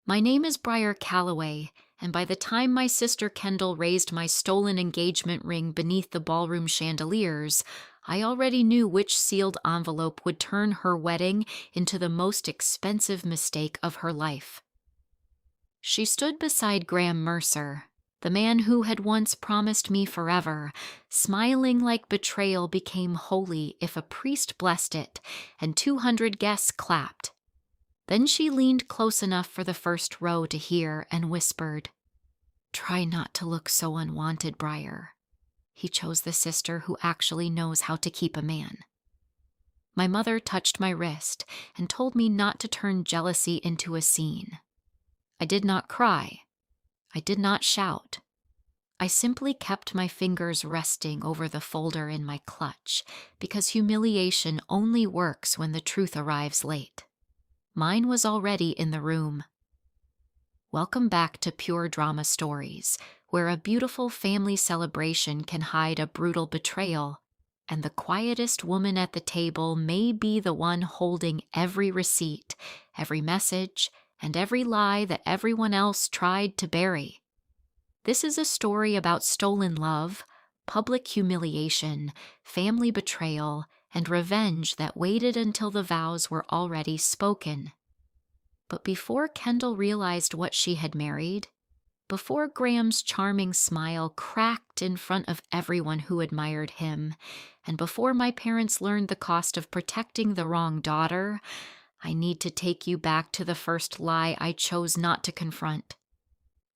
My name is Briar Calloway, and by the time my sister Kendall raised my stolen engagement ring beneath the ballroom chandeliers, I already knew which sealed envelope would turn her wedding into the most expensive mistake of her life. She stood beside Graham Mercer, the man who had once promised me forever, smiling like betrayal became holy if a priest blessed it, and 200 guests clapped. Then she leaned close enough for the first row to hear and whispered, "Try not to look so unwanted, Briar. He chose the sister who actually knows how to keep a man." My mother touched my wrist and told me not to turn jealousy into a scene. I did not cry. I did not shout. I simply kept my fingers resting over the folder in my clutch, because humiliation only works when the truth arrives late. Mine was already in the room. Welcome back to Pure Drama Stories, where a beautiful family celebration can hide a brutal betrayal, and the quietest woman at the table may be the one holding every receipt, every message, and every lie that everyone else tried to bury. This is a story about stolen love, public humiliation, family betrayal, and revenge that waited until the vows were already spoken. But before Kendall realized what she had married, before Graham's charming smile cracked in front of everyone who admired him, and before my parents learned the cost of protecting the wrong daughter, I need to take you back to the first lie I chose not to confront.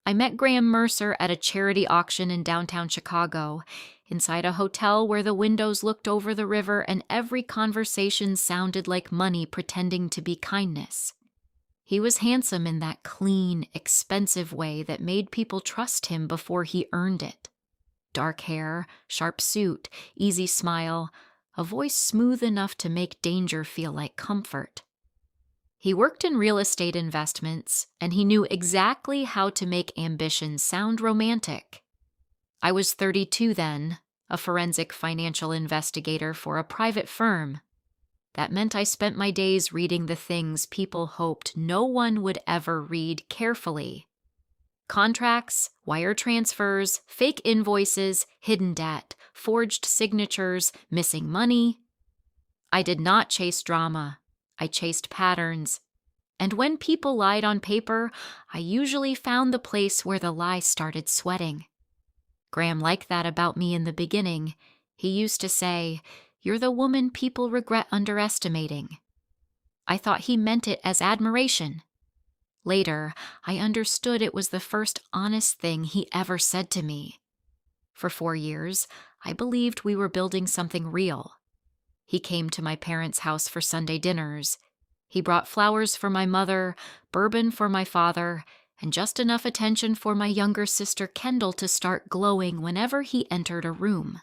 I met Graham Mercer at a charity auction in downtown Chicago, inside a hotel where the windows looked over the river and every conversation sounded like money pretending to be kindness. He was handsome in that clean, expensive way that made people trust him before he earned it. Dark hair, sharp suit, easy smile, a voice smooth enough to make danger feel like comfort. He worked in real estate investments, and he knew exactly how to make ambition sound romantic. I was 32 then, a forensic financial investigator for a private firm. That meant I spent my days reading the things people hoped no one would ever read carefully. Contracts, wire transfers, fake invoices, hidden debt, forged signatures, missing money. I did not chase drama. I chased patterns. And when people lied on paper, I usually found the place where the lie started sweating. Graham liked that about me in the beginning. He used to say, "You're the woman people regret underestimating." I thought he meant it as admiration. Later, I understood it was the first honest thing he ever said to me. For 4 years, I believed we were building something real. He came to my parents' house for Sunday dinners. He brought flowers for my mother, bourbon for my father, and just enough attention for my younger sister Kendall to start glowing whenever he entered a room.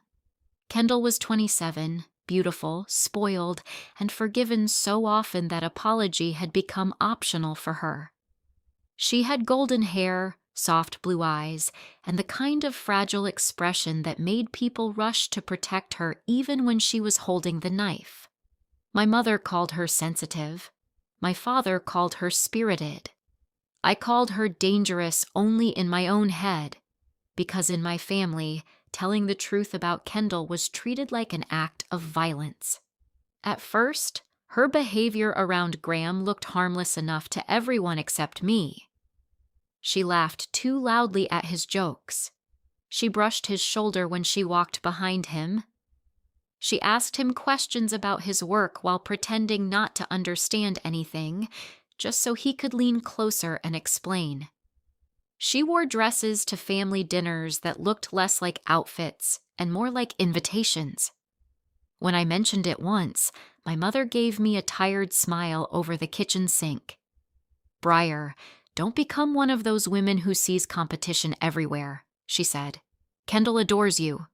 Kendall was 27, beautiful, spoiled, and forgiven so often that apology had become optional for her. She had golden hair, soft blue eyes, and the kind of fragile expression that made people rush to protect her even when she was holding the knife. My mother called her sensitive. My father called her spirited. I called her dangerous only in my own head, because in my family, telling the truth about Kendall was treated like an act of violence. At first, her behavior around Graham looked harmless enough to everyone except me. She laughed too loudly at his jokes. She brushed his shoulder when she walked behind him. She asked him questions about his work while pretending not to understand anything, just so he could lean closer and explain. She wore dresses to family dinners that looked less like outfits and more like invitations. When I mentioned it once, my mother gave me a tired smile over the kitchen sink. "Briar, don't become one of those women who sees competition everywhere," she said. "Kendall adores you."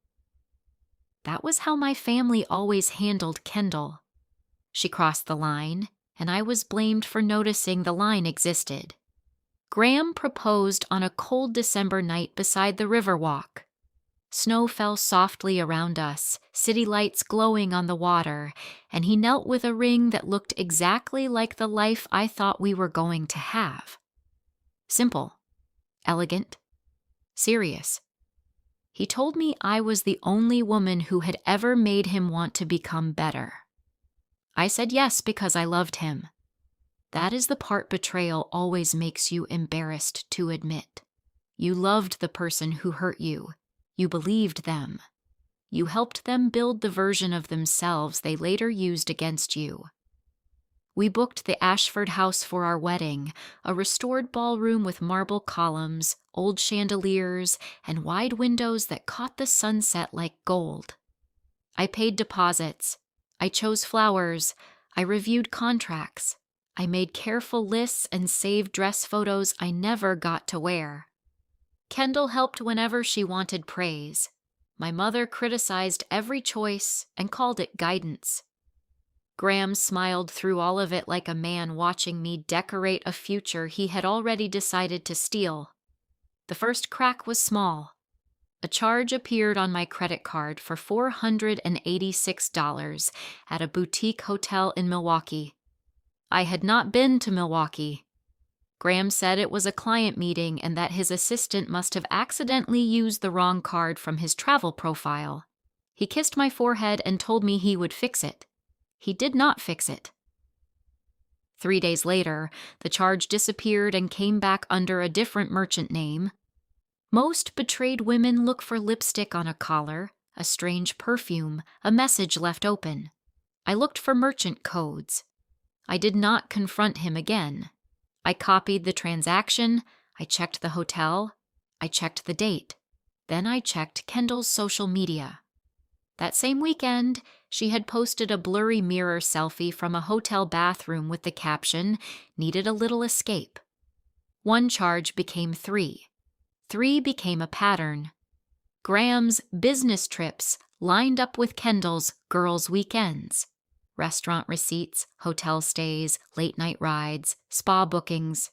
That was how my family always handled Kendall. She crossed the line, and I was blamed for noticing the line existed. Graham proposed on a cold December night beside the Riverwalk. Snow fell softly around us, city lights glowing on the water, and he knelt with a ring that looked exactly like the life I thought we were going to have. Simple, elegant, serious. He told me I was the only woman who had ever made him want to become better. I said yes because I loved him. That is the part betrayal always makes you embarrassed to admit. You loved the person who hurt you. You believed them. You helped them build the version of themselves they later used against you. We booked the Ashford house for our wedding, a restored ballroom with marble columns, old chandeliers, and wide windows that caught the sunset like gold. I paid deposits. I chose flowers. I reviewed contracts. I made careful lists and saved dress photos I never got to wear. Kendall helped whenever she wanted praise. My mother criticized every choice and called it guidance. Graham smiled through all of it like a man watching me decorate a future he had already decided to steal. The first crack was small. A charge appeared on my credit card for $486 at a boutique hotel in Milwaukee. I had not been to Milwaukee. Graham said it was a client meeting and that his assistant must have accidentally used the wrong card from his travel profile. He kissed my forehead and told me he would fix it. He did not fix it. 3 days later, the charge disappeared and came back under a different merchant name. Most betrayed women look for lipstick on a collar, a strange perfume, a message left open. I looked for merchant codes. I did not confront him again. I copied the transaction, I checked the hotel, I checked the date. Then I checked Kendall's social media. That same weekend, she had posted a blurry mirror selfie from a hotel bathroom with the caption, "Needed a little escape." 1 charge became 3. 3 became a pattern. Graham's business trips lined up with Kendall's girls' weekends. Restaurant receipts, hotel stays, late-night rides, spa bookings.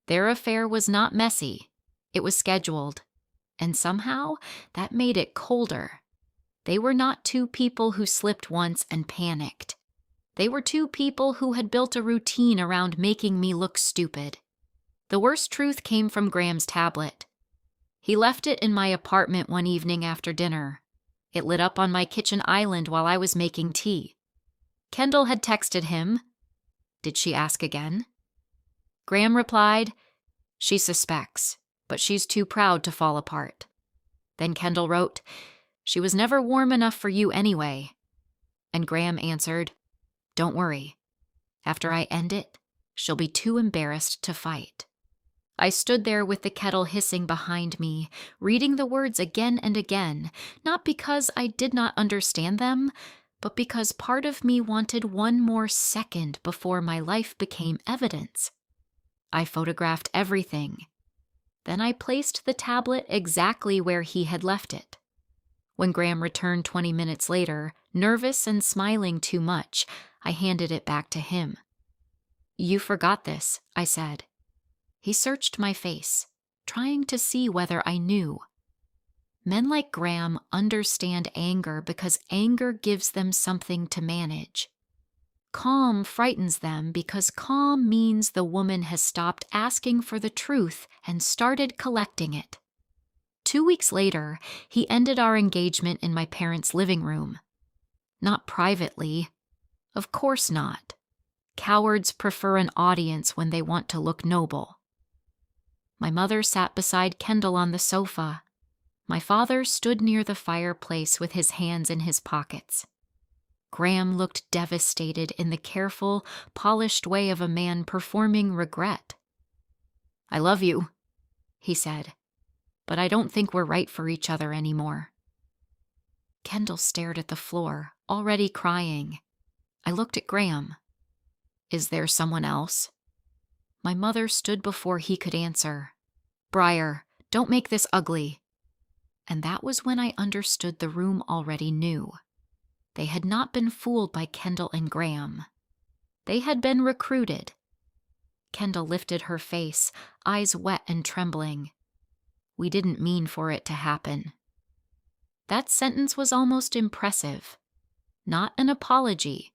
Their affair was not messy. It was scheduled. And somehow, that made it colder. They were not 2 people who slipped once and panicked. They were 2 people who had built a routine around making me look stupid. The worst truth came from Graham's tablet. He left it in my apartment one evening after dinner. It lit up on my kitchen island while I was making tea. Kendall had texted him. Did she ask again? Graham replied, "She suspects, but she's too proud to fall apart." Then Kendall wrote, "She was never warm enough for you anyway." And Graham answered, "Don't worry. After I end it, she'll be too embarrassed to fight." I stood there with the kettle hissing behind me, reading the words again and again, not because I did not understand them, but because part of me wanted one more second before my life became evidence. I photographed everything. Then I placed the tablet exactly where he had left it. When Graham returned 20 minutes later, nervous and smiling too much, I handed it back to him. "You forgot this," I said. He searched my face, trying to see whether I knew. Men like Graham understand anger because anger gives them something to manage. Calm frightens them because calm means the woman has stopped asking for the truth and started collecting it. 2 weeks later, he ended our engagement in my parents' living room. Not privately. Of course not. Cowards prefer an audience when they want to look noble. My mother sat beside Kendall on the sofa. My father stood near the fireplace with his hands in his pockets. Graham looked devastated in the careful, polished way of a man performing regret. "I love you," he said, "but I don't think we're right for each other anymore." Kendall stared at the floor, already crying. I looked at Graham. "Is there someone else?" My mother stood before he could answer. "Briar, don't make this ugly." And that was when I understood the room already knew. They had not been fooled by Kendall and Graham. They had been recruited. Kendall lifted her face, eyes wet and trembling. "We didn't mean for it to happen." That sentence was almost impressive. Not an apology,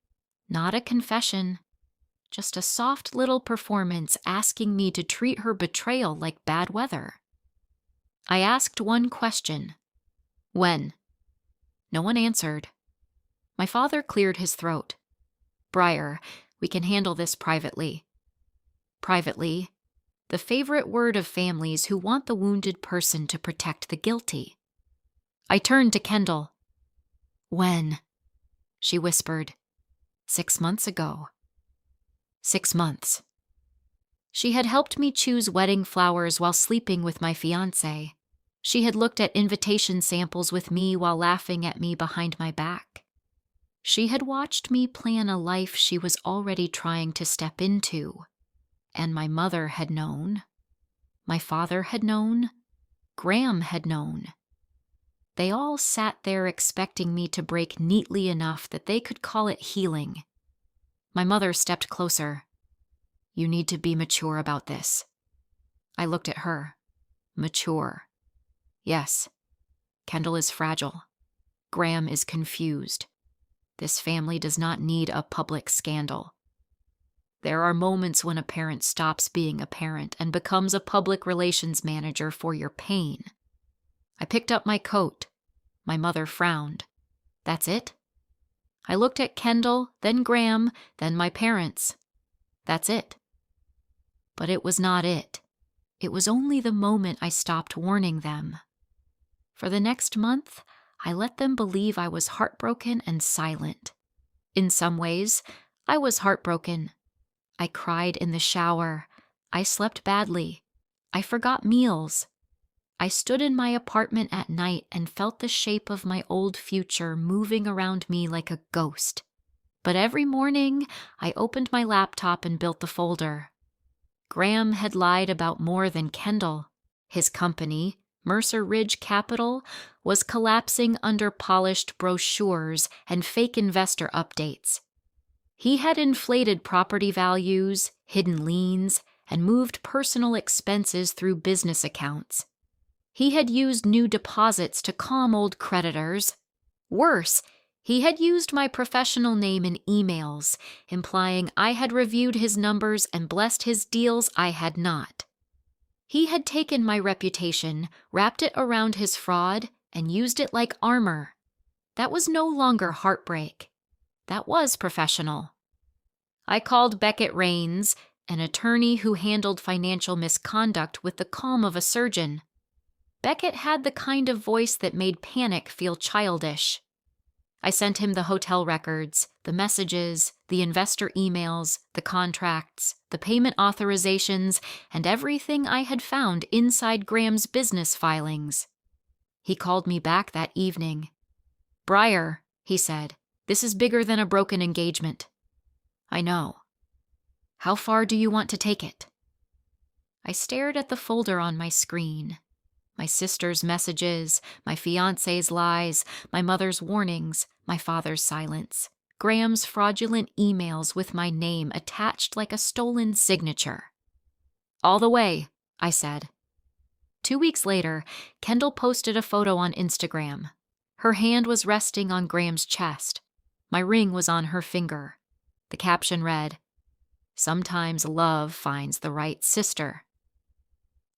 not a confession, Just a soft little performance asking me to treat her betrayal like bad weather. I asked one question. When? No one answered. My father cleared his throat. Briar, we can handle this privately. Privately, the favorite word of families who want the wounded person to protect the guilty. I turned to Kendall. When? She whispered. 6 months ago. 6 months. She had helped me choose wedding flowers while sleeping with my fiancé. She had looked at invitation samples with me while laughing at me behind my back. She had watched me plan a life she was already trying to step into. And my mother had known. My father had known. Graham had known. They all sat there expecting me to break neatly enough that they could call it healing. My mother stepped closer. You need to be mature about this. I looked at her. Mature. Yes. Kendall is fragile. Graham is confused. This family does not need a public scandal. There are moments when a parent stops being a parent and becomes a public relations manager for your pain. I picked up my coat. My mother frowned. That's it? I looked at Kendall, then Graham, then my parents. That's it. But it was not it. It was only the moment I stopped warning them. For the next month, I let them believe I was heartbroken and silent. In some ways, I was heartbroken. I cried in the shower. I slept badly. I forgot meals. I stood in my apartment at night and felt the shape of my old future moving around me like a ghost. But every morning, I opened my laptop and built the folder. Graham had lied about more than Kendall. His company, Mercer Ridge Capital, was collapsing under polished brochures and fake investor updates. He had inflated property values, hidden liens, and moved personal expenses through business accounts. He had used new deposits to calm old creditors. Worse, he had used my professional name in emails, implying I had reviewed his numbers and blessed his deals I had not. He had taken my reputation, wrapped it around his fraud, and used it like armor. That was no longer heartbreak. That was professional. I called Beckett Rains, an attorney who handled financial misconduct with the calm of a surgeon. Beckett had the kind of voice that made panic feel childish. I sent him the hotel records, the messages, the investor emails, the contracts, the payment authorizations, and everything I had found inside Graham's business filings. He called me back that evening. Briar, he said, this is bigger than a broken engagement. I know. How far do you want to take it? I stared at the folder on my screen. My sister's messages, my fiancé's lies, my mother's warnings, my father's silence, Graham's fraudulent emails with my name attached like a stolen signature. All the way, I said. 2 weeks later, Kendall posted a photo on Instagram. Her hand was resting on Graham's chest. My ring was on her finger. The caption read, "Sometimes love finds the right sister."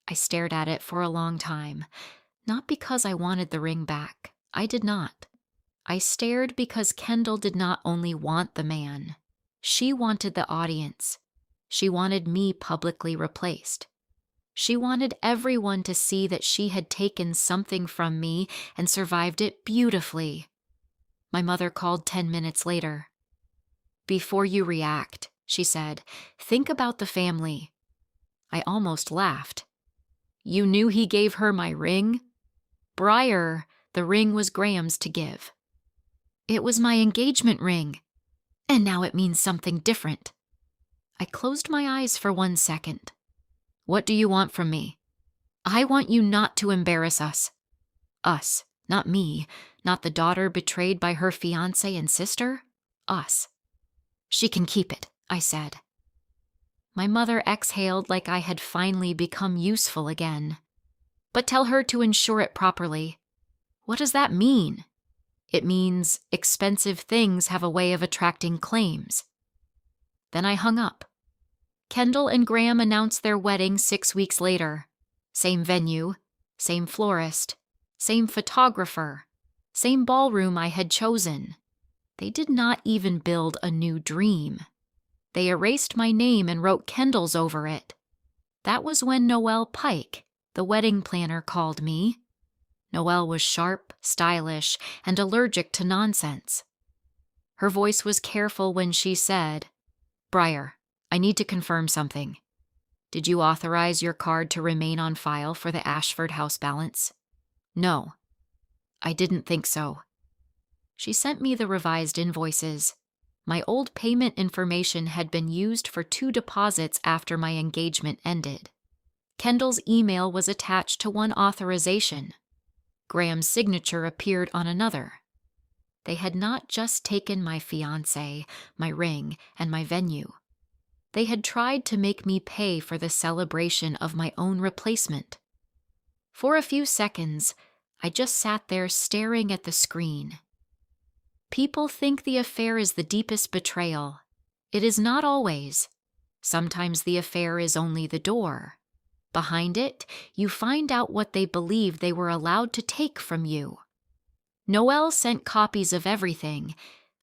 I stared at it for a long time, not because I wanted the ring back. I did not. I stared because Kendall did not only want the man. She wanted the audience. She wanted me publicly replaced. She wanted everyone to see that she had taken something from me and survived it beautifully. My mother called 10 minutes later. Before you react, she said, think about the family. I almost laughed. You knew he gave her my ring? Briar, the ring was Graham's to give. It was my engagement ring. And now it means something different. I closed my eyes for 1 second. What do you want from me? I want you not to embarrass us. Us, not me, not the daughter betrayed by her fiancé and sister. Us. She can keep it, I said. My mother exhaled like I had finally become useful again. But tell her to insure it properly. What does that mean? It means expensive things have a way of attracting claims. Then I hung up. Kendall and Graham announced their wedding 6 weeks later. Same venue, same florist, same photographer, same ballroom I had chosen. They did not even build a new dream. They erased my name and wrote Kendall's over it. That was when Noelle Pike, the wedding planner, called me. Noelle was sharp, stylish, and allergic to nonsense. Her voice was careful when she said, "Briar, I need to confirm something. Did you authorize your card to remain on file for the Ashford house balance?" "No." "I didn't think so." She sent me the revised invoices. My old payment information had been used for 2 deposits after my engagement ended. Kendall's email was attached to one authorization. Graham's signature appeared on another. They had not just taken my fiancé, my ring, and my venue. They had tried to make me pay for the celebration of my own replacement. For a few seconds, I just sat there staring at the screen. People think the affair is the deepest betrayal. It is not always. Sometimes the affair is only the door. Behind it, you find out what they believe they were allowed to take from you. Noelle sent copies of everything.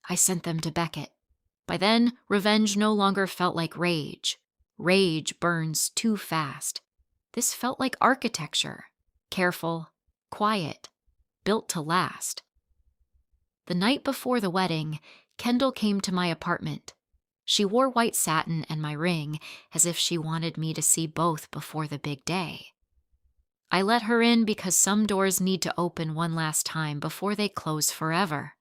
I sent them to Beckett. By then, revenge no longer felt like rage. Rage burns too fast. This felt like architecture. Careful, quiet, built to last. The night before the wedding, Kendall came to my apartment. She wore white satin and my ring, as if she wanted me to see both before the big day. I let her in because some doors need to open one last time before they close forever.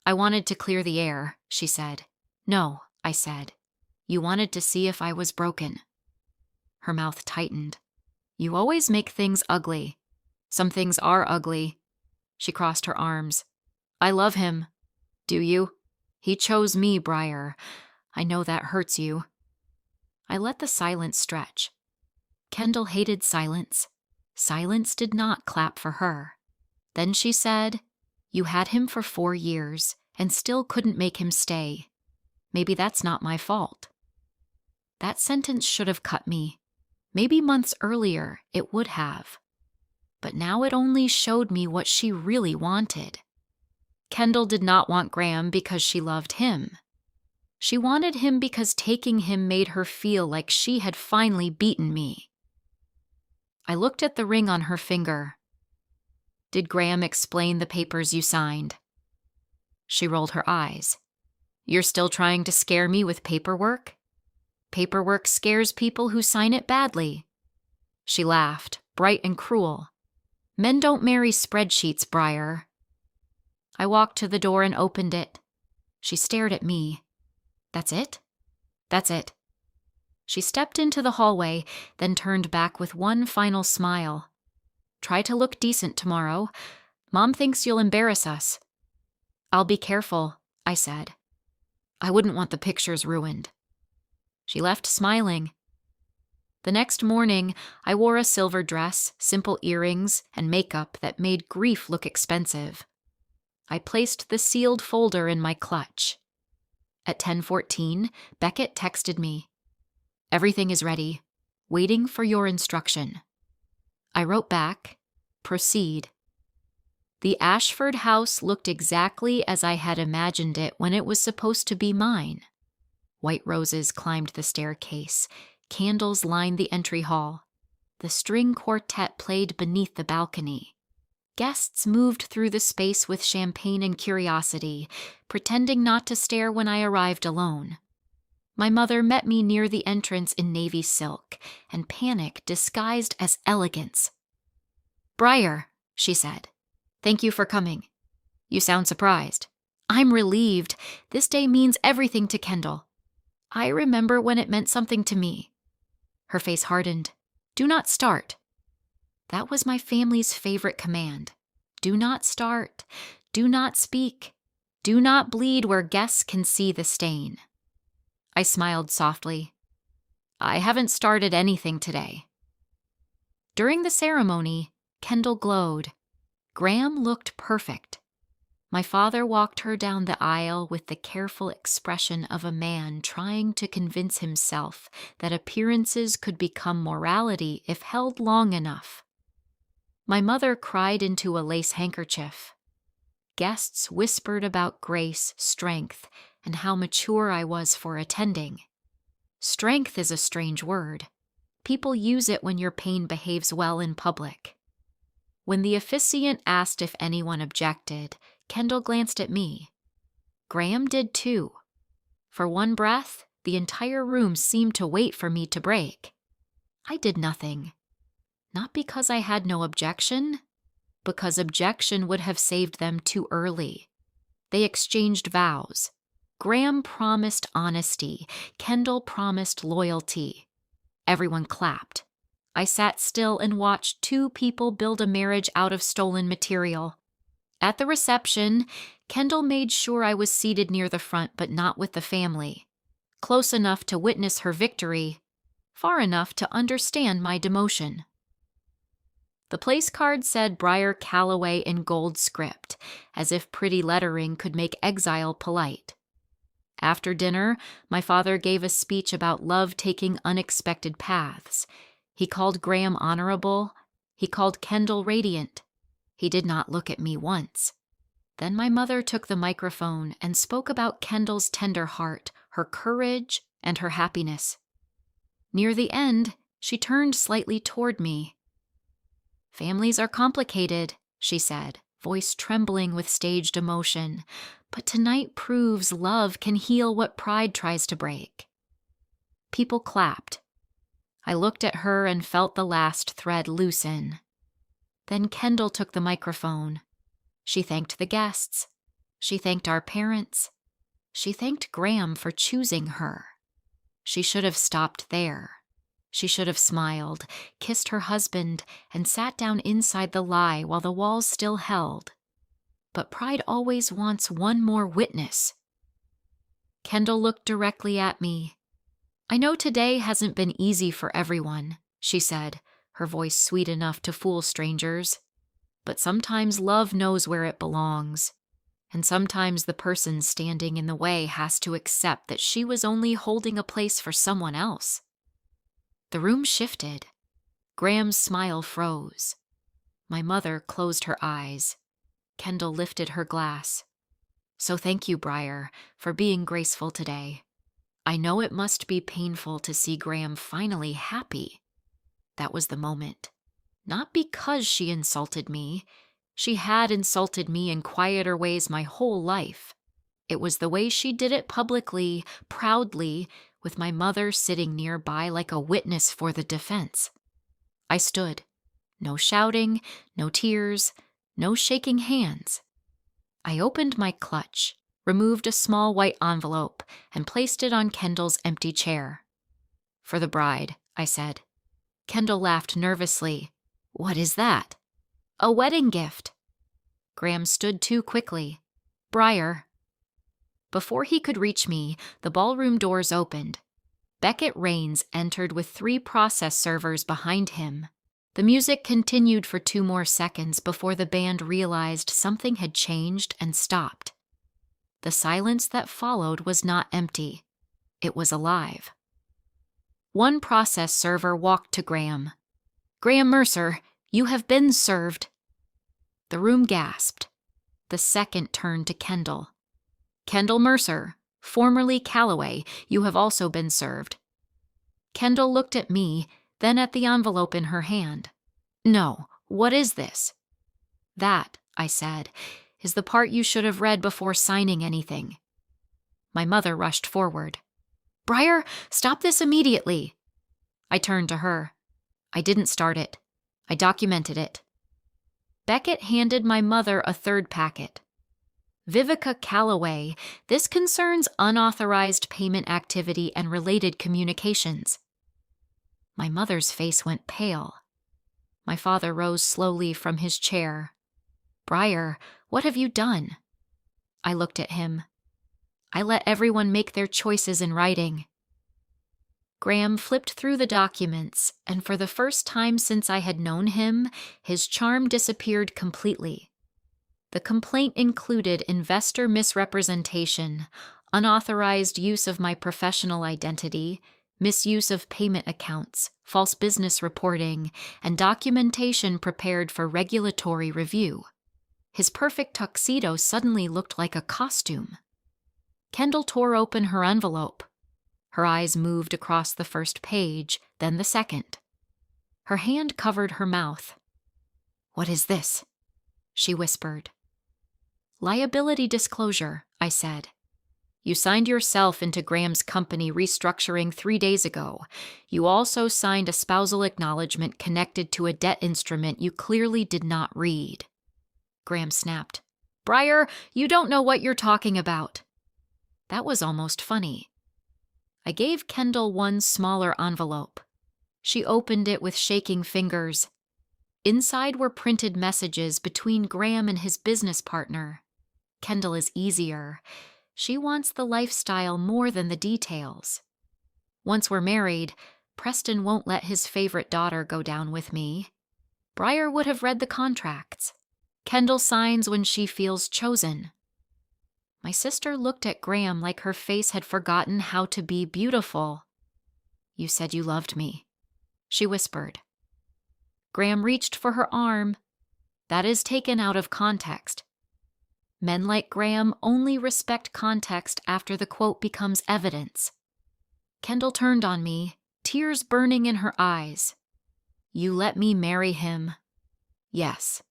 "I wanted to clear the air," she said. "No," I said. "You wanted to see if I was broken." Her mouth tightened. "You always make things ugly. Some things are ugly." She crossed her arms. "I love him." "Do you?" "He chose me, Briar. I know that hurts you." I let the silence stretch. Kendall hated silence. Silence did not clap for her. Then she said, "You had him for 4 years and still couldn't make him stay. Maybe that's not my fault." That sentence should have cut me. Maybe months earlier it would have. But now it only showed me what she really wanted. Kendall did not want Graham because she loved him. She wanted him because taking him made her feel like she had finally beaten me. I looked at the ring on her finger. "Did Graham explain the papers you signed?" She rolled her eyes. "You're still trying to scare me with paperwork?" "Paperwork scares people who sign it badly." She laughed, bright and cruel. "Men don't marry spreadsheets, Briar." I walked to the door and opened it. She stared at me. "That's it?" "That's it." She stepped into the hallway, then turned back with one final smile. "Try to look decent tomorrow. Mom thinks you'll embarrass us." "I'll be careful," I said. "I wouldn't want the pictures ruined." She left smiling. The next morning, I wore a silver dress, simple earrings, and makeup that made grief look expensive. I placed the sealed folder in my clutch. At 10:14, Beckett texted me. "Everything is ready. Waiting for your instruction." I wrote back, "Proceed." The Ashford house looked exactly as I had imagined it when it was supposed to be mine. White roses climbed the staircase. Candles lined the entry hall. The string quartet played beneath the balcony. Guests moved through the space with champagne and curiosity, pretending not to stare when I arrived alone. My mother met me near the entrance in navy silk, and panic disguised as elegance. "Briar," she said. "Thank you for coming. You sound surprised." "I'm relieved. This day means everything to Kendall. I remember when it meant something to me." Her face hardened. "Do not start." That was my family's favorite command. Do not start. Do not speak. Do not bleed where guests can see the stain. I smiled softly. "I haven't started anything today." During the ceremony, Kendall glowed. Graham looked perfect. My father walked her down the aisle with the careful expression of a man trying to convince himself that appearances could become morality if held long enough. My mother cried into a lace handkerchief. Guests whispered about grace, strength, and how mature I was for attending. Strength is a strange word. People use it when your pain behaves well in public. When the officiant asked if anyone objected, Kendall glanced at me. Graham did too. For one breath, the entire room seemed to wait for me to break. I did nothing. Not because I had no objection, because objection would have saved them too early. They exchanged vows. Graham promised honesty. Kendall promised loyalty. Everyone clapped. I sat still and watched two people build a marriage out of stolen material. At the reception, Kendall made sure I was seated near the front but not with the family, close enough to witness her victory, far enough to understand my demotion. The place card said Briar Calloway in gold script, as if pretty lettering could make exile polite. After dinner, my father gave a speech about love taking unexpected paths. He called Graham honorable. He called Kendall radiant. He did not look at me once. Then my mother took the microphone and spoke about Kendall's tender heart, her courage, and her happiness. Near the end, she turned slightly toward me. "Families are complicated," she said, voice trembling with staged emotion, "but tonight proves love can heal what pride tries to break." People clapped. I looked at her and felt the last thread loosen. Then Kendall took the microphone. She thanked the guests. She thanked our parents. She thanked Graham for choosing her. She should have stopped there. She should have smiled, kissed her husband, and sat down inside the lie while the walls still held. But pride always wants one more witness. Kendall looked directly at me. "I know today hasn't been easy for everyone," she said, her voice sweet enough to fool strangers. "But sometimes love knows where it belongs. And sometimes the person standing in the way has to accept that she was only holding a place for someone else." The room shifted. Graham's smile froze. My mother closed her eyes. Kendall lifted her glass. "So thank you, Briar, for being graceful today. I know it must be painful to see Graham finally happy." That was the moment. Not because she insulted me. She had insulted me in quieter ways my whole life. It was the way she did it publicly, proudly, with my mother sitting nearby like a witness for the defense. I stood. No shouting, no tears, no shaking hands. I opened my clutch, removed a small white envelope, and placed it on Kendall's empty chair. "For the bride," I said. Kendall laughed nervously. "What is that?" "A wedding gift." Graham stood too quickly. "Briar." Before he could reach me, the ballroom doors opened. Beckett Rains entered with 3 process servers behind him. The music continued for 2 more seconds before the band realized something had changed and stopped. The silence that followed was not empty. It was alive. One process server walked to Graham. "Graham Mercer, you have been served." The room gasped. The second turned to Kendall. "Kendall Mercer, formerly Calloway, you have also been served." Kendall looked at me, then at the envelope in her hand. "No, what is this?" "That," I said, "is the part you should have read before signing anything." My mother rushed forward. "Briar, stop this immediately." I turned to her. "I didn't start it. I documented it." Beckett handed my mother a 3rd packet. "Vivica Calloway, this concerns unauthorized payment activity and related communications." My mother's face went pale. My father rose slowly from his chair. "Briar, what have you done?" I looked at him. "I let everyone make their choices in writing." Graham flipped through the documents, and for the first time since I had known him, his charm disappeared completely. The complaint included investor misrepresentation, unauthorized use of my professional identity, misuse of payment accounts, false business reporting, and documentation prepared for regulatory review. His perfect tuxedo suddenly looked like a costume. Kendall tore open her envelope. Her eyes moved across the first page, then the second. Her hand covered her mouth. "What is this?" she whispered. "Liability disclosure," I said. "You signed yourself into Graham's company restructuring 3 days ago. You also signed a spousal acknowledgement connected to a debt instrument you clearly did not read." Graham snapped. "Briar, you don't know what you're talking about." That was almost funny. I gave Kendall one smaller envelope. She opened it with shaking fingers. Inside were printed messages between Graham and his business partner. Kendall is easier. She wants the lifestyle more than the details. Once we're married, Preston won't let his favorite daughter go down with me. Briar would have read the contracts. Kendall signs when she feels chosen. My sister looked at Graham like her face had forgotten how to be beautiful. "You said you loved me," she whispered. Graham reached for her arm. That is taken out of context. Men like Graham only respect context after the quote becomes evidence. Kendall turned on me, tears burning in her eyes. "You let me marry him." "Yes."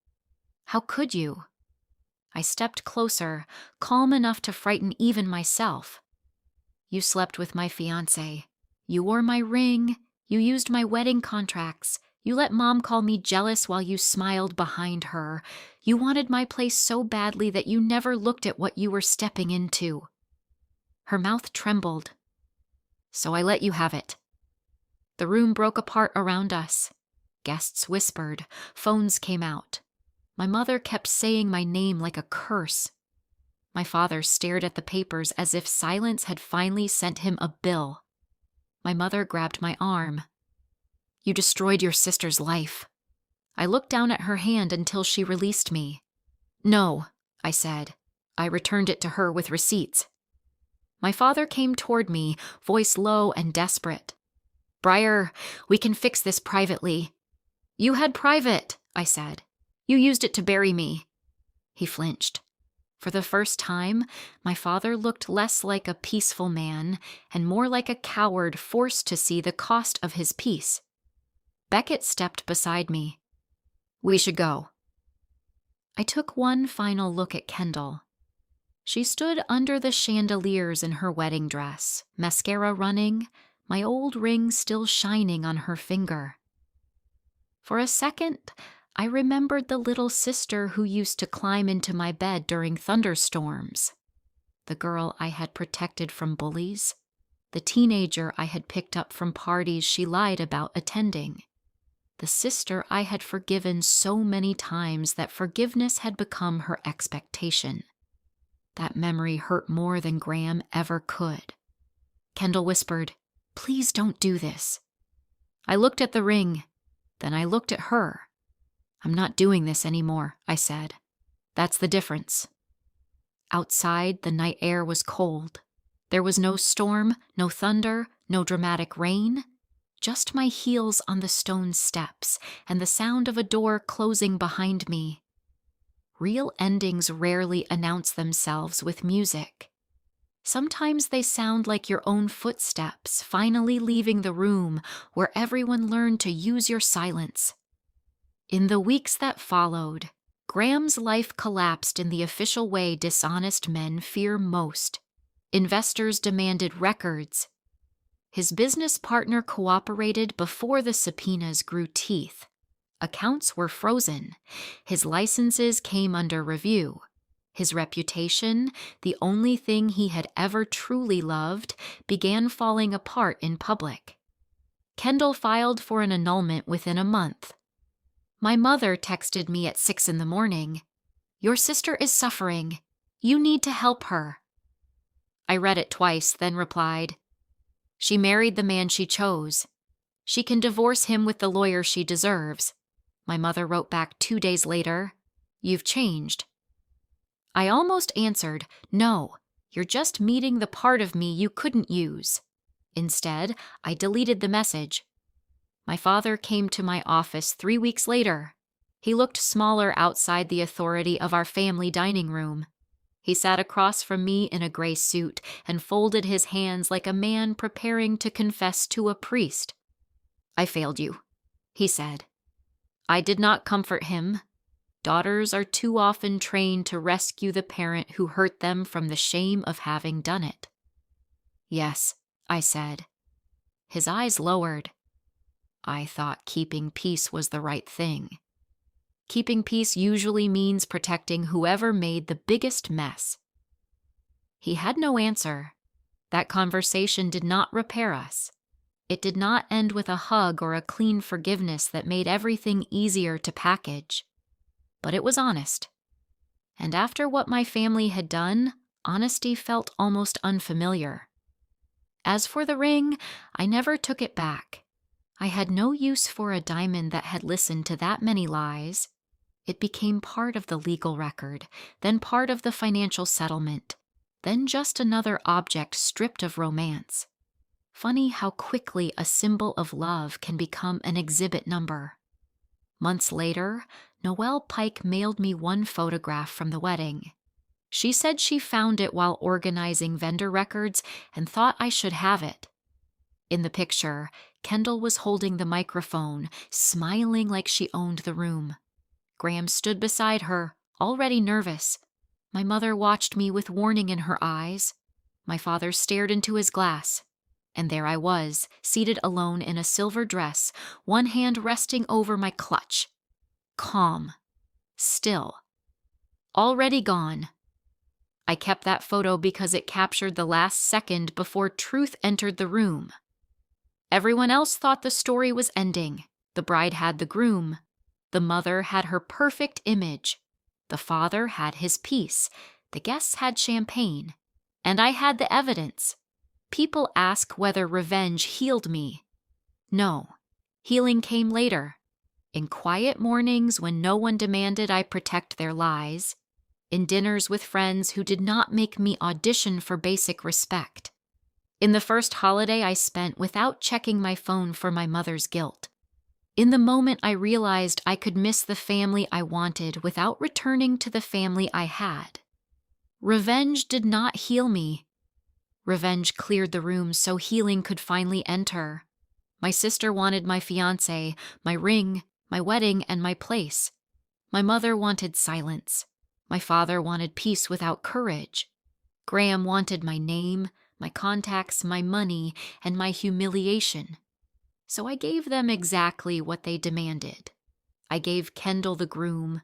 "How could you?" I stepped closer, calm enough to frighten even myself. "You slept with my fiancé. You wore my ring. You used my wedding contracts. You let Mom call me jealous while you smiled behind her. You wanted my place so badly that you never looked at what you were stepping into." Her mouth trembled. "So I let you have it." The room broke apart around us. Guests whispered. Phones came out. My mother kept saying my name like a curse. My father stared at the papers as if silence had finally sent him a bill. My mother grabbed my arm. "You destroyed your sister's life." I looked down at her hand until she released me. "No," I said. I returned it to her with receipts. My father came toward me, voice low and desperate. "Briar, we can fix this privately." "You had private," I said. "You used it to bury me." He flinched. For the first time, my father looked less like a peaceful man and more like a coward forced to see the cost of his peace. Beckett stepped beside me. "We should go." I took one final look at Kendall. She stood under the chandeliers in her wedding dress, mascara running, my old ring still shining on her finger. For a second, I remembered the little sister who used to climb into my bed during thunderstorms, the girl I had protected from bullies, the teenager I had picked up from parties she lied about attending, the sister I had forgiven so many times that forgiveness had become her expectation. That memory hurt more than Graham ever could. Kendall whispered, "Please don't do this." I looked at the ring, then I looked at her. "I'm not doing this anymore," I said. "That's the difference." Outside, the night air was cold. There was no storm, no thunder, no dramatic rain. Just my heels on the stone steps and the sound of a door closing behind me. Real endings rarely announce themselves with music. Sometimes they sound like your own footsteps finally leaving the room where everyone learned to use your silence. In the weeks that followed, Graham's life collapsed in the official way dishonest men fear most. Investors demanded records. His business partner cooperated before the subpoenas grew teeth. Accounts were frozen. His licenses came under review. His reputation, the only thing he had ever truly loved, began falling apart in public. Kendall filed for an annulment within a month. My mother texted me at 6 a.m. "Your sister is suffering. You need to help her." I read it twice, then replied, "She married the man she chose. She can divorce him with the lawyer she deserves." My mother wrote back 2 days later, "You've changed." I almost answered, "No, you're just meeting the part of me you couldn't use." Instead, I deleted the message. My father came to my office 3 weeks later. He looked smaller outside the authority of our family dining room. He sat across from me in a gray suit and folded his hands like a man preparing to confess to a priest. "I failed you," he said. I did not comfort him. Daughters are too often trained to rescue the parent who hurt them from the shame of having done it. "Yes," I said. His eyes lowered. I thought keeping peace was the right thing. Keeping peace usually means protecting whoever made the biggest mess. He had no answer. That conversation did not repair us. It did not end with a hug or a clean forgiveness that made everything easier to package. But it was honest. And after what my family had done, honesty felt almost unfamiliar. As for the ring, I never took it back. I had no use for a diamond that had listened to that many lies. It became part of the legal record, then part of the financial settlement, then just another object stripped of romance. Funny how quickly a symbol of love can become an exhibit number. Months later, Noelle Pike mailed me one photograph from the wedding. She said she found it while organizing vendor records and thought I should have it. In the picture, Kendall was holding the microphone, smiling like she owned the room. Graham stood beside her, already nervous. My mother watched me with warning in her eyes. My father stared into his glass. And there I was, seated alone in a silver dress, one hand resting over my clutch. Calm. Still. Already gone. I kept that photo because it captured the last second before truth entered the room. Everyone else thought the story was ending. The bride had the groom. The mother had her perfect image. The father had his piece. The guests had champagne. And I had the evidence. People ask whether revenge healed me. No. Healing came later. In quiet mornings when no one demanded I protect their lies. In dinners with friends who did not make me audition for basic respect. In the first holiday I spent without checking my phone for my mother's guilt. In the moment I realized I could miss the family I wanted without returning to the family I had. Revenge did not heal me. Revenge cleared the room so healing could finally enter. My sister wanted my fiancé, my ring, my wedding, and my place. My mother wanted silence. My father wanted peace without courage. Graham wanted my name, my contacts, my money, and my humiliation. So I gave them exactly what they demanded. I gave Kendall the groom.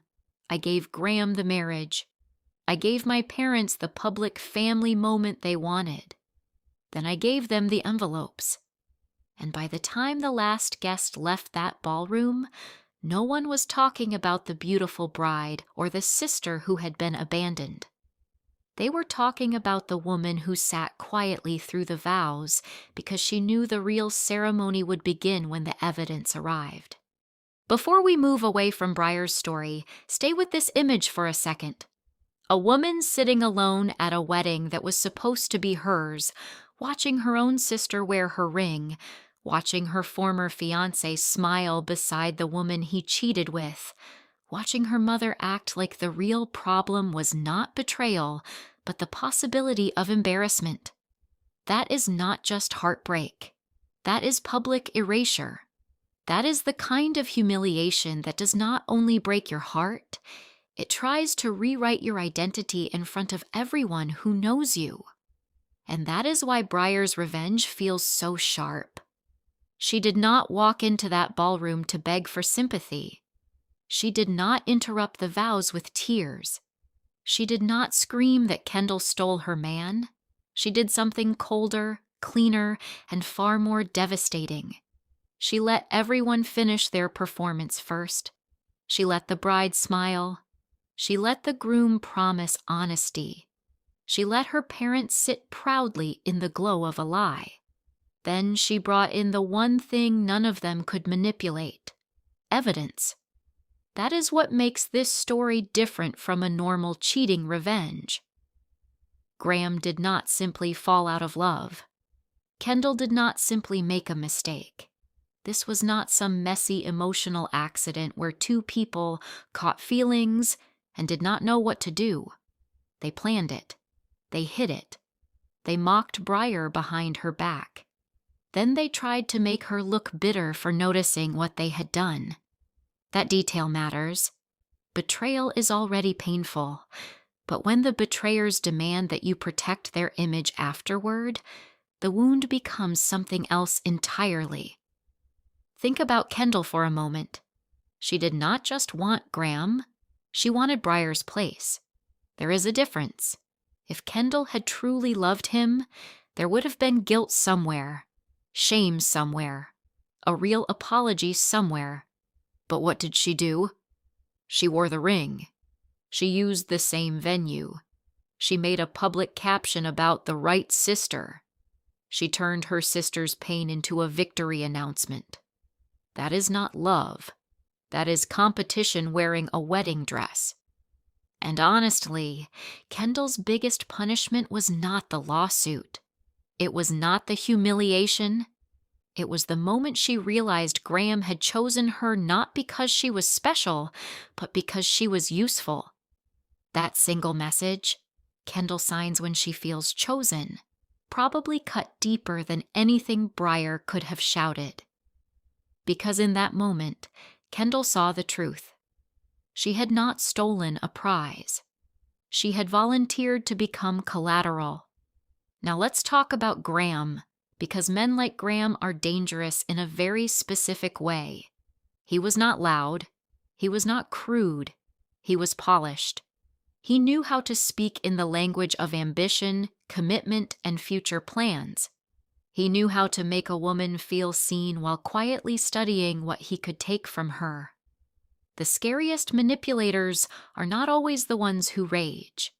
I gave Graham the marriage. I gave my parents the public family moment they wanted. Then I gave them the envelopes. And by the time the last guest left that ballroom, no one was talking about the beautiful bride or the sister who had been abandoned. They were talking about the woman who sat quietly through the vows because she knew the real ceremony would begin when the evidence arrived. Before we move away from Briar's story, stay with this image for a second. A woman sitting alone at a wedding that was supposed to be hers, watching her own sister wear her ring, watching her former fiancé smile beside the woman he cheated with, watching her mother act like the real problem was not betrayal, but the possibility of embarrassment. That is not just heartbreak. That is public erasure. That is the kind of humiliation that does not only break your heart, it tries to rewrite your identity in front of everyone who knows you. And that is why Briar's revenge feels so sharp. She did not walk into that ballroom to beg for sympathy. She did not interrupt the vows with tears. She did not scream that Kendall stole her man. She did something colder, cleaner, and far more devastating. She let everyone finish their performance first. She let the bride smile. She let the groom promise honesty. She let her parents sit proudly in the glow of a lie. Then she brought in the one thing none of them could manipulate: evidence. That is what makes this story different from a normal cheating revenge. Graham did not simply fall out of love. Kendall did not simply make a mistake. This was not some messy emotional accident where two people caught feelings and did not know what to do. They planned it. They hid it. They mocked Briar behind her back. Then they tried to make her look bitter for noticing what they had done. That detail matters. Betrayal is already painful, but when the betrayers demand that you protect their image afterward, the wound becomes something else entirely. Think about Kendall for a moment. She did not just want Graham, she wanted Briar's place. There is a difference. If Kendall had truly loved him, there would have been guilt somewhere, shame somewhere, a real apology somewhere. But what did she do? She wore the ring. She used the same venue. She made a public caption about the right sister. She turned her sister's pain into a victory announcement. That is not love. That is competition wearing a wedding dress. And honestly, Kendall's biggest punishment was not the lawsuit. It was not the humiliation. It was the moment she realized Graham had chosen her not because she was special, but because she was useful. That single message, Kendall signs when she feels chosen, probably cut deeper than anything Briar could have shouted. Because in that moment, Kendall saw the truth. She had not stolen a prize. She had volunteered to become collateral. Now let's talk about Graham, because men like Graham are dangerous in a very specific way. He was not loud. He was not crude. He was polished. He knew how to speak in the language of ambition, commitment, and future plans. He knew how to make a woman feel seen while quietly studying what he could take from her. The scariest manipulators are not always the ones who rage.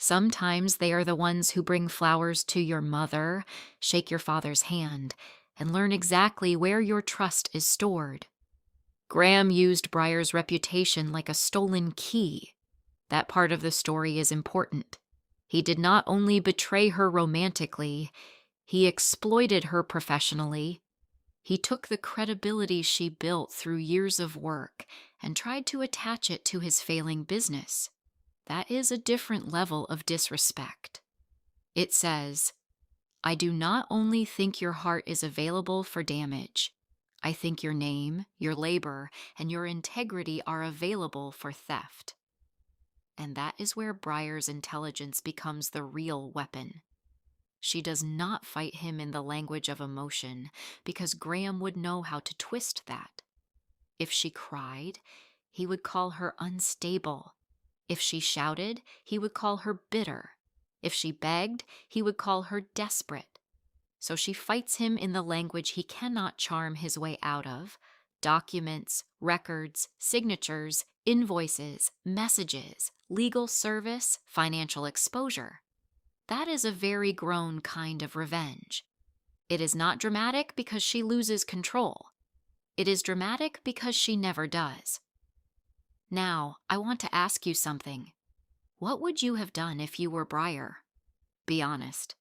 Sometimes they are the ones who bring flowers to your mother, shake your father's hand, and learn exactly where your trust is stored. Graham used Briar's reputation like a stolen key. That part of the story is important. He did not only betray her romantically, he exploited her professionally. He took the credibility she built through years of work and tried to attach it to his failing business. That is a different level of disrespect. It says, "I do not only think your heart is available for damage. I think your name, your labor, and your integrity are available for theft." And that is where Briar's intelligence becomes the real weapon. She does not fight him in the language of emotion, because Graham would know how to twist that. If she cried, he would call her unstable. If she shouted, he would call her bitter. If she begged, he would call her desperate. So she fights him in the language he cannot charm his way out of: documents, records, signatures, invoices, messages, legal service, financial exposure. That is a very grown kind of revenge. It is not dramatic because she loses control. It is dramatic because she never does. Now, I want to ask you something. What would you have done if you were Briar? Be honest.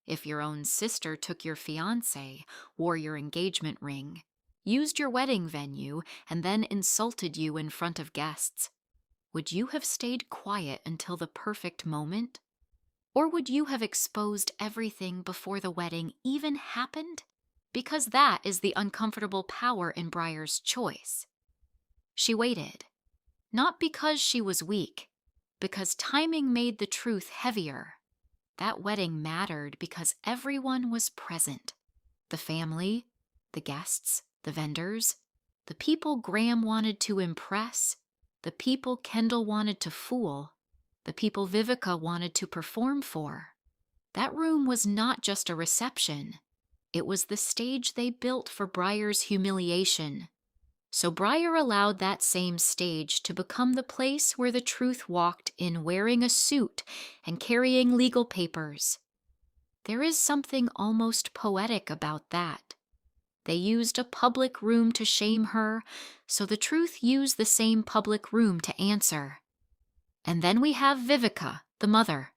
If your own sister took your fiancé, wore your engagement ring, used your wedding venue, and then insulted you in front of guests, would you have stayed quiet until the perfect moment? Or would you have exposed everything before the wedding even happened? Because that is the uncomfortable power in Briar's choice. She waited. Not because she was weak, because timing made the truth heavier. That wedding mattered because everyone was present. The family, the guests, the vendors, the people Graham wanted to impress, the people Kendall wanted to fool, the people Vivica wanted to perform for. That room was not just a reception. It was the stage they built for Briar's humiliation. So Briar allowed that same stage to become the place where the truth walked in, wearing a suit and carrying legal papers. There is something almost poetic about that. They used a public room to shame her, so the truth used the same public room to answer. And then we have Vivica, the mother.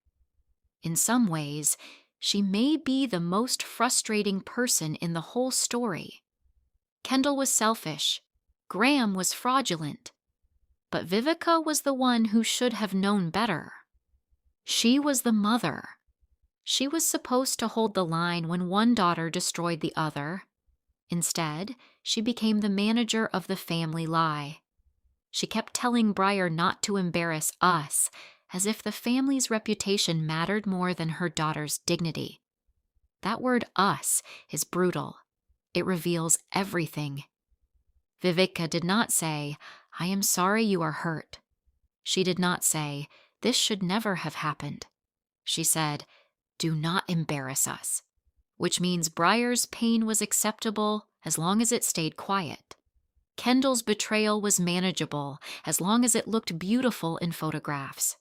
In some ways, she may be the most frustrating person in the whole story. Kendall was selfish. Graham was fraudulent. But Vivica was the one who should have known better. She was the mother. She was supposed to hold the line when one daughter destroyed the other. Instead, she became the manager of the family lie. She kept telling Briar not to embarrass us, as if the family's reputation mattered more than her daughter's dignity. That word us is brutal. It reveals everything. Vivica did not say, "I am sorry you are hurt." She did not say, "This should never have happened." She said, "Do not embarrass us," which means Briar's pain was acceptable as long as it stayed quiet. Kendall's betrayal was manageable as long as it looked beautiful in photographs.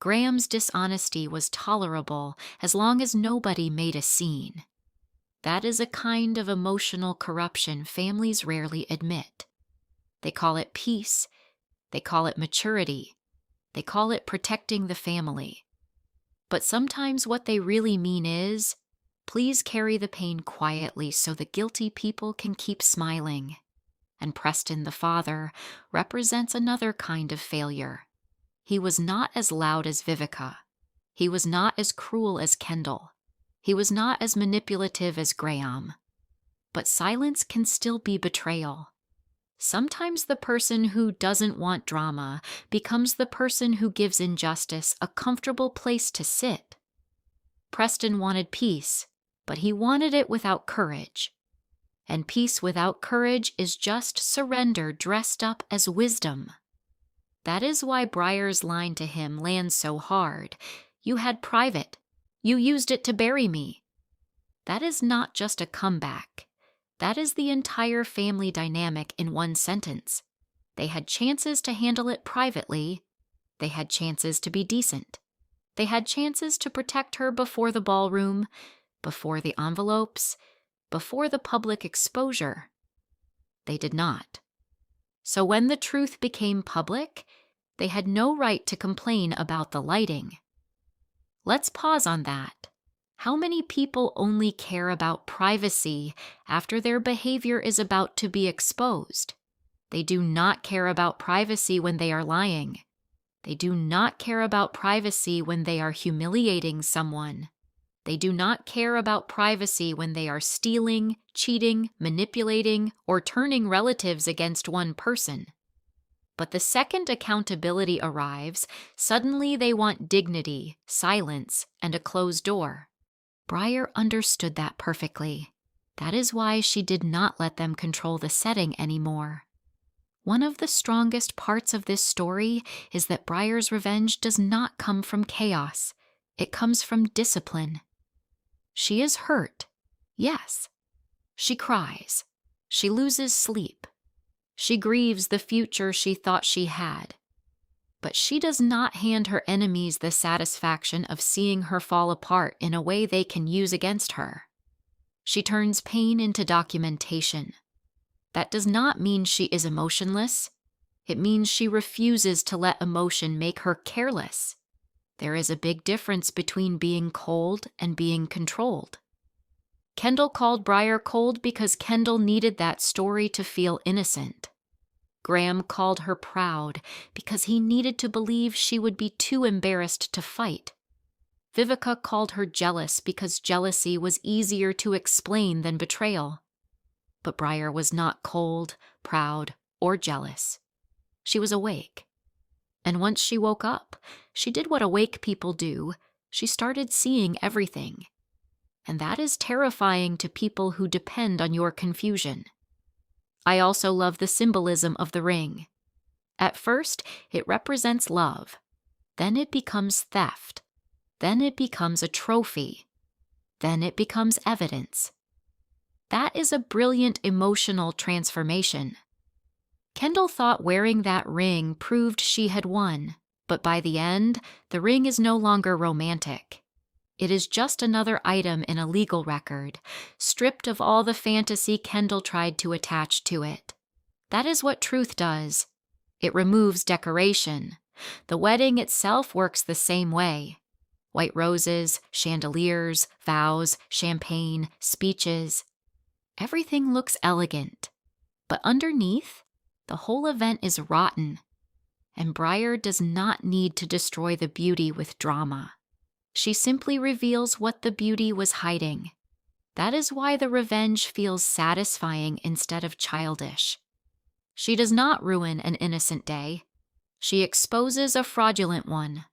Graham's dishonesty was tolerable as long as nobody made a scene. That is a kind of emotional corruption families rarely admit. They call it peace. They call it maturity. They call it protecting the family. But sometimes what they really mean is, please carry the pain quietly so the guilty people can keep smiling. And Preston, the father, represents another kind of failure. He was not as loud as Vivica. He was not as cruel as Kendall. He was not as manipulative as Graham. But silence can still be betrayal. Sometimes the person who doesn't want drama becomes the person who gives injustice a comfortable place to sit. Preston wanted peace, but he wanted it without courage. And peace without courage is just surrender dressed up as wisdom. That is why Briar's line to him lands so hard. "You had private. You used it to bury me." That is not just a comeback. That is the entire family dynamic in one sentence. They had chances to handle it privately. They had chances to be decent. They had chances to protect her before the ballroom, before the envelopes, before the public exposure. They did not. So when the truth became public, they had no right to complain about the lighting. Let's pause on that. How many people only care about privacy after their behavior is about to be exposed? They do not care about privacy when they are lying. They do not care about privacy when they are humiliating someone. They do not care about privacy when they are stealing, cheating, manipulating, or turning relatives against one person. But the second accountability arrives, suddenly they want dignity, silence, and a closed door. Briar understood that perfectly. That is why she did not let them control the setting anymore. One of the strongest parts of this story is that Briar's revenge does not come from chaos. It comes from discipline. She is hurt, yes. She cries. She loses sleep. She grieves the future she thought she had. But she does not hand her enemies the satisfaction of seeing her fall apart in a way they can use against her. She turns pain into documentation. That does not mean she is emotionless. It means she refuses to let emotion make her careless. There is a big difference between being cold and being controlled. Kendall called Briar cold because Kendall needed that story to feel innocent. Graham called her proud because he needed to believe she would be too embarrassed to fight. Vivica called her jealous because jealousy was easier to explain than betrayal. But Briar was not cold, proud, or jealous. She was awake. And once she woke up, she did what awake people do. She started seeing everything. And that is terrifying to people who depend on your confusion. I also love the symbolism of the ring. At first, it represents love. Then it becomes theft. Then it becomes a trophy. Then it becomes evidence. That is a brilliant emotional transformation. Kendall thought wearing that ring proved she had won, but by the end, the ring is no longer romantic. It is just another item in a legal record, stripped of all the fantasy Kendall tried to attach to it. That is what truth does. It removes decoration. The wedding itself works the same way. White roses, chandeliers, vows, champagne, speeches. Everything looks elegant. But underneath, the whole event is rotten. And Briar does not need to destroy the beauty with drama. She simply reveals what the beauty was hiding. That is why the revenge feels satisfying instead of childish. She does not ruin an innocent day. She exposes a fraudulent one.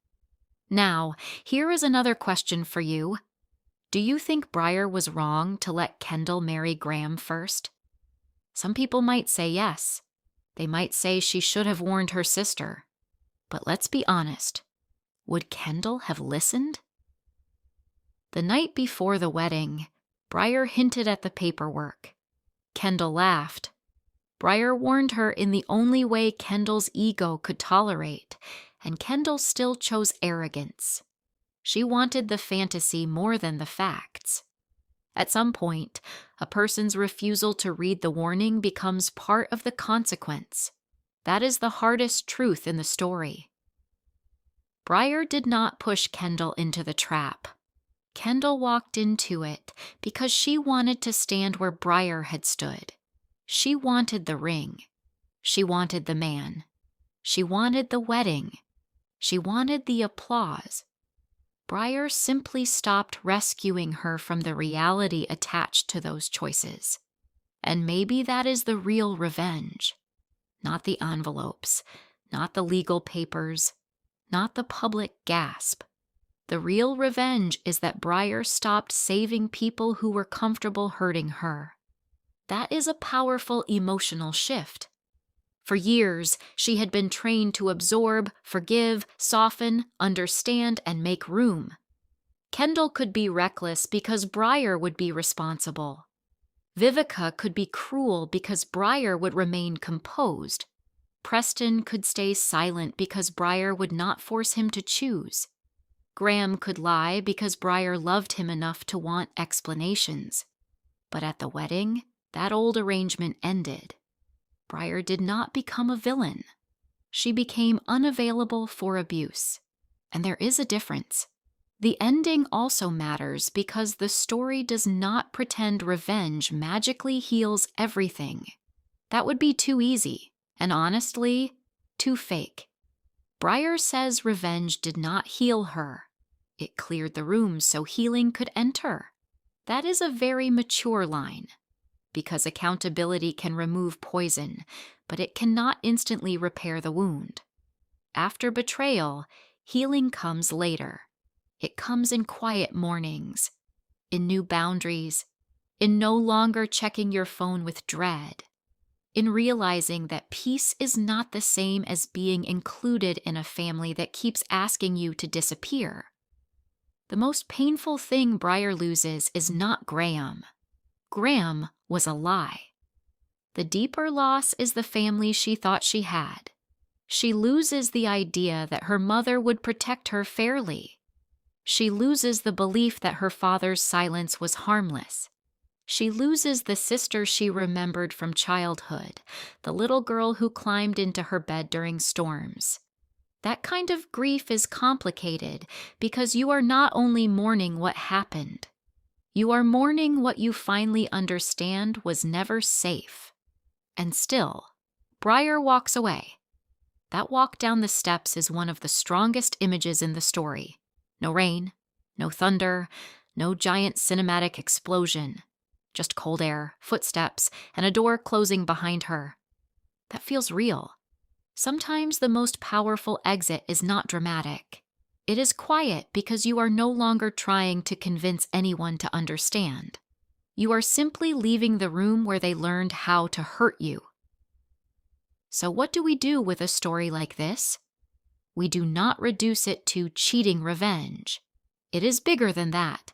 Now, here is another question for you. Do you think Briar was wrong to let Kendall marry Graham first? Some people might say yes. They might say she should have warned her sister. But let's be honest. Would Kendall have listened? The night before the wedding, Briar hinted at the paperwork. Kendall laughed. Briar warned her in the only way Kendall's ego could tolerate, and Kendall still chose arrogance. She wanted the fantasy more than the facts. At some point, a person's refusal to read the warning becomes part of the consequence. That is the hardest truth in the story. Briar did not push Kendall into the trap. Kendall walked into it because she wanted to stand where Briar had stood. She wanted the ring. She wanted the man. She wanted the wedding. She wanted the applause. Briar simply stopped rescuing her from the reality attached to those choices. And maybe that is the real revenge. Not the envelopes, not the legal papers, not the public gasp. The real revenge is that Briar stopped saving people who were comfortable hurting her. That is a powerful emotional shift. For years, she had been trained to absorb, forgive, soften, understand, and make room. Kendall could be reckless because Briar would be responsible. Vivica could be cruel because Briar would remain composed. Preston could stay silent because Briar would not force him to choose. Graham could lie because Briar loved him enough to want explanations. But at the wedding, that old arrangement ended. Briar did not become a villain. She became unavailable for abuse. And there is a difference. The ending also matters because the story does not pretend revenge magically heals everything. That would be too easy, and honestly, too fake. Briar says revenge did not heal her. It cleared the room so healing could enter. That is a very mature line. Because accountability can remove poison, but it cannot instantly repair the wound. After betrayal, healing comes later. It comes in quiet mornings, in new boundaries, in no longer checking your phone with dread, in realizing that peace is not the same as being included in a family that keeps asking you to disappear. The most painful thing Briar loses is not Graham. Graham was a lie. The deeper loss is the family she thought she had. She loses the idea that her mother would protect her fairly. She loses the belief that her father's silence was harmless. She loses the sister she remembered from childhood, the little girl who climbed into her bed during storms. That kind of grief is complicated because you are not only mourning what happened, you are mourning what you finally understand was never safe. And still, Briar walks away. That walk down the steps is one of the strongest images in the story. No rain, no thunder, no giant cinematic explosion. Just cold air, footsteps, and a door closing behind her. That feels real. Sometimes the most powerful exit is not dramatic. It is quiet because you are no longer trying to convince anyone to understand. You are simply leaving the room where they learned how to hurt you. So what do we do with a story like this? We do not reduce it to cheating revenge. It is bigger than that.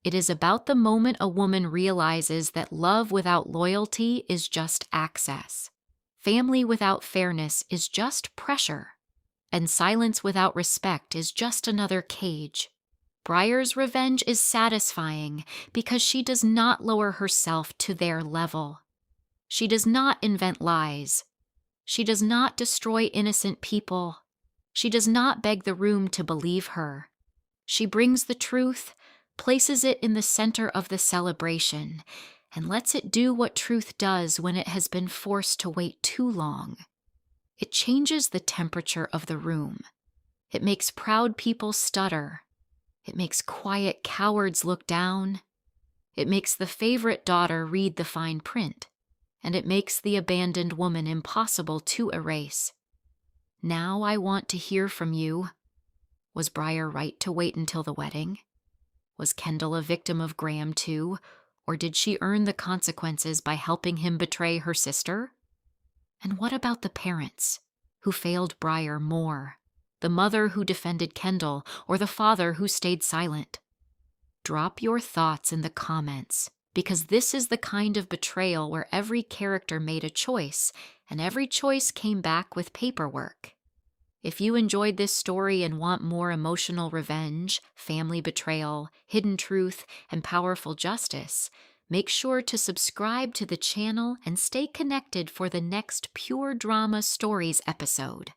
It is about the moment a woman realizes that love without loyalty is just access. Family without fairness is just pressure. And silence without respect is just another cage. Briar's revenge is satisfying because she does not lower herself to their level. She does not invent lies. She does not destroy innocent people. She does not beg the room to believe her. She brings the truth, places it in the center of the celebration, and lets it do what truth does when it has been forced to wait too long. It changes the temperature of the room. It makes proud people stutter. It makes quiet cowards look down. It makes the favorite daughter read the fine print. And it makes the abandoned woman impossible to erase. Now I want to hear from you. Was Briar right to wait until the wedding? Was Kendall a victim of Graham too, or did she earn the consequences by helping him betray her sister? And what about the parents who failed Briar more? The mother who defended Kendall, or the father who stayed silent? Drop your thoughts in the comments, because this is the kind of betrayal where every character made a choice, and every choice came back with paperwork. If you enjoyed this story and want more emotional revenge, family betrayal, hidden truth, and powerful justice, make sure to subscribe to the channel and stay connected for the next Pure Drama Stories episode.